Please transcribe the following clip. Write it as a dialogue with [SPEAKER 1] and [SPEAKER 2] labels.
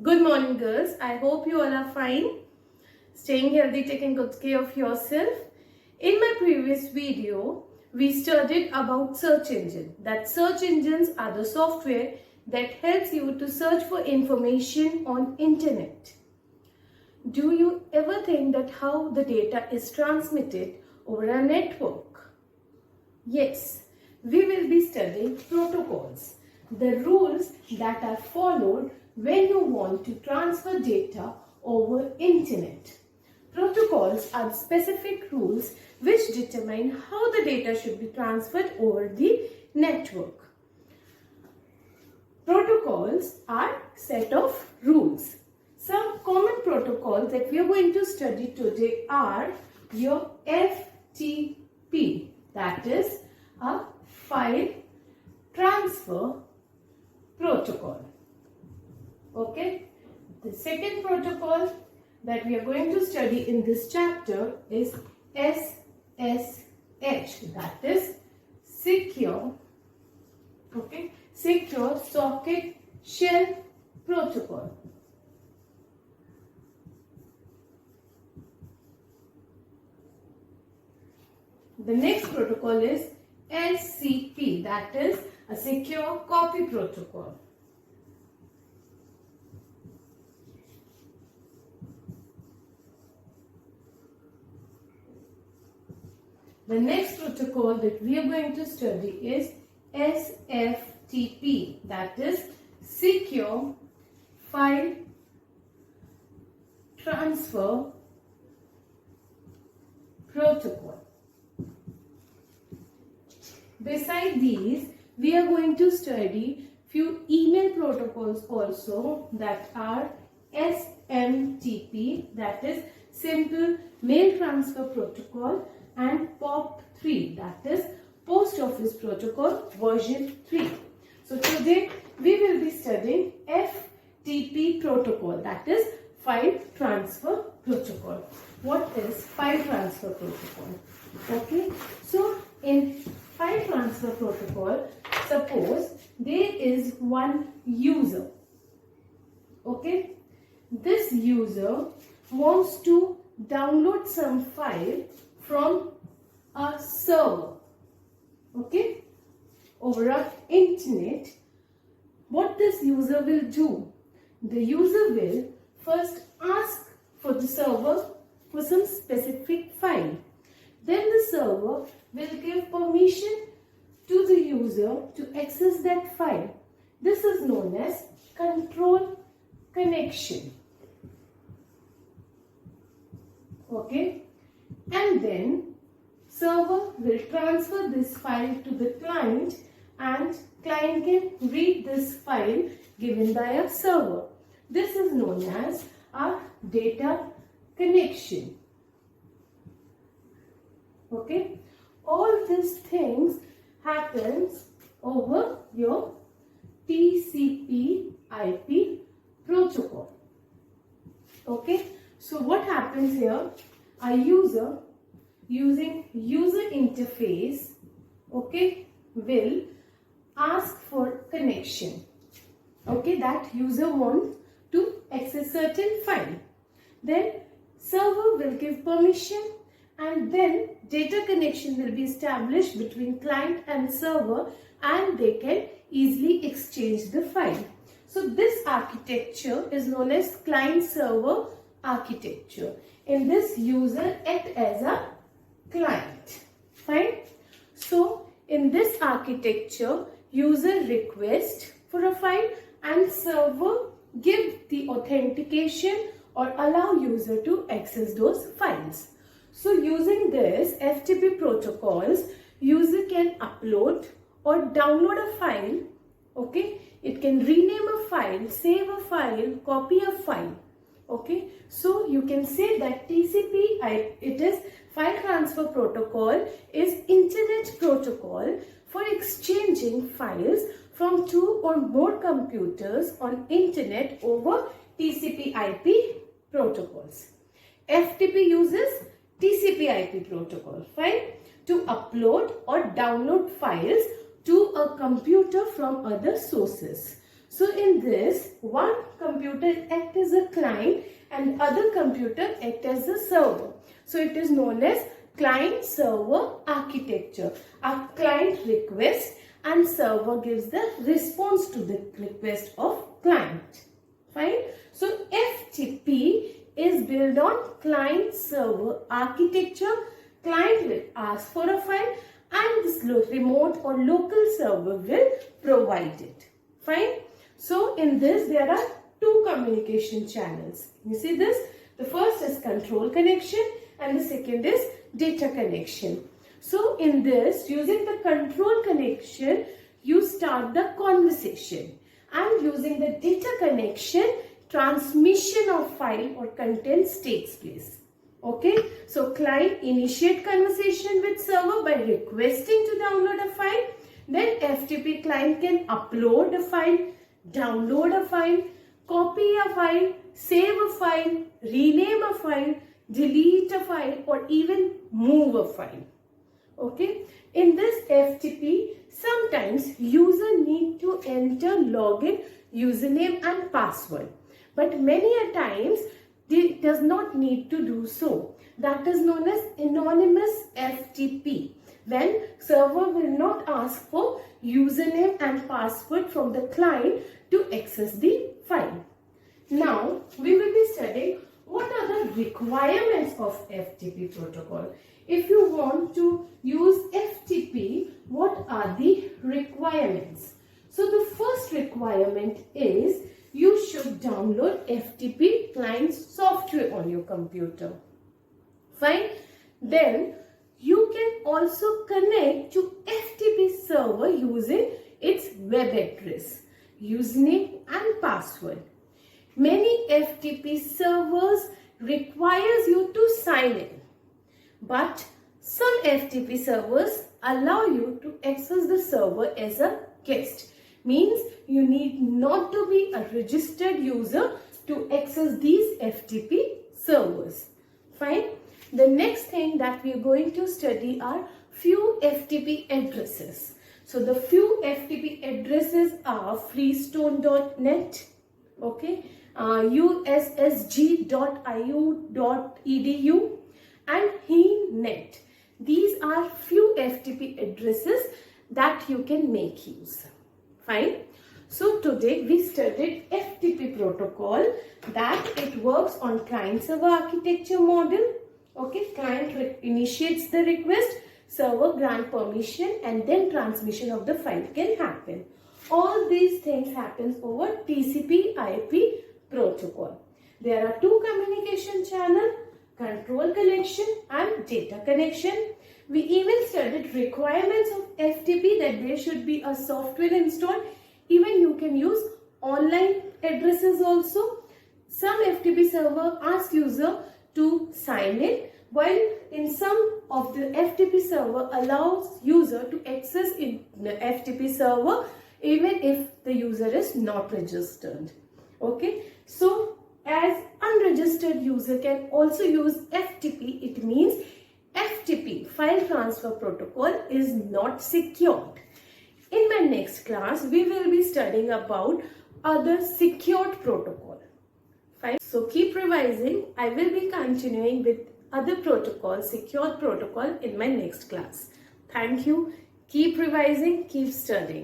[SPEAKER 1] Good morning, girls. I hope you all are fine. Staying healthy, taking good care of yourself. In my previous video, we studied about search engine. That search engines are the software that helps you to search for information on internet. Do you ever think that how the data is transmitted over a network? Yes, we will be studying protocols, the rules that are followed when you want to transfer data over internet. Protocols are specific rules which determine how the data should be transferred over the network. Protocols are set of rules. Some common protocols that we are going to study today are your FTP, that is a file transfer protocol. Okay, the second protocol that we are going to study in this chapter is SSH, that is secure socket shell protocol. The next protocol is SCP, that is a secure copy protocol. The next protocol that we are going to study is SFTP, that is secure file transfer protocol. Beside these, we are going to study few email protocols also, that are SMTP, that is simple mail transfer protocol, and POP3, that is post office protocol version 3. So today we will be studying FTP protocol, that is file transfer protocol. What is file transfer protocol? Okay, so in file transfer protocol, suppose there is one user. Okay, this user wants to download some file from a server, okay, over a internet. What this user will do? The user will first ask for the server for some specific file. Then the server will give permission to the user to access that file. This is known as control connection. Okay, and then server will transfer this file to the client, and client can read this file given by a server. This is known as a data connection. Okay, all these things happens over your TCP/IP protocol. Okay, so what happens here? A user using user interface, okay, will ask for connection. Okay, that user wants to access certain file. Then server will give permission, and then data connection will be established between client and server, and they can easily exchange the file. So this architecture is known as client-server architecture. In this, user acts as a client. Fine. So in this architecture, user requests for a file and server give the authentication or allow user to access those files. So using this FTP protocols, user can upload or download a file. Okay, it can rename a file, save a file, copy a file. Okay, so you can say that TCP, it is file transfer protocol, is internet protocol for exchanging files from two or more computers on internet over TCP/IP protocols. FTP uses TCP/IP protocol, fine, to upload or download files to a computer from other sources. So in this, one computer acts as a client and other computer acts as a server. So it is known as client-server architecture. A client requests and server gives the response to the request of client. Fine. So FTP is built on client-server architecture. Client will ask for a file and this remote or local server will provide it. Fine. So in this there are two communication channels. You see this? The first is control connection and the second is data connection. So in this, using the control connection, you start the conversation, and using the data connection, transmission of file or contents takes place. Okay, so client initiate conversation with server by requesting to download a file. Then FTP client can upload a file, download a file, copy a file, save a file, rename a file, delete a file, or even move a file. Okay, in this FTP, sometimes user need to enter login, username and password, but many a times they does not need to do so. That is known as anonymous FTP, when server will not ask for username and password from the client to access the file. Now we will be studying what are the requirements of FTP protocol. If you want to use FTP, what are the requirements? So the first requirement is you should download FTP client's software on your computer. Fine. Then you can also connect to FTP server using its web address, username and password. Many FTP servers requires you to sign in, but some FTP servers allow you to access the server as a guest. Means you need not to be a registered user to access these FTP servers. Fine. The next thing that we are going to study are few FTP addresses. So the few FTP addresses are freestone.net, okay, ussg.iu.edu and HeNet. These are few FTP addresses that you can make use. Fine. So today we studied FTP protocol, that it works on client-server architecture model. Okay, client initiates the request, server grant permission, and then transmission of the file can happen. All these things happens over TCP/IP protocol. There are two communication channels, control connection and data connection. We even studied requirements of FTP, that there should be a software installed. Even you can use online addresses also. Some FTP server asks user to sign in, while in some of the FTP server allows user to access in the FTP server even if the user is not registered. Okay, so as unregistered user can also use FTP, it means FTP, file transfer protocol, is not secured. In my next class, we will be studying about other secured protocol. Fine. So keep revising. I will be continuing with other protocols, secured protocol, in my next class. Thank you. Keep revising, keep studying.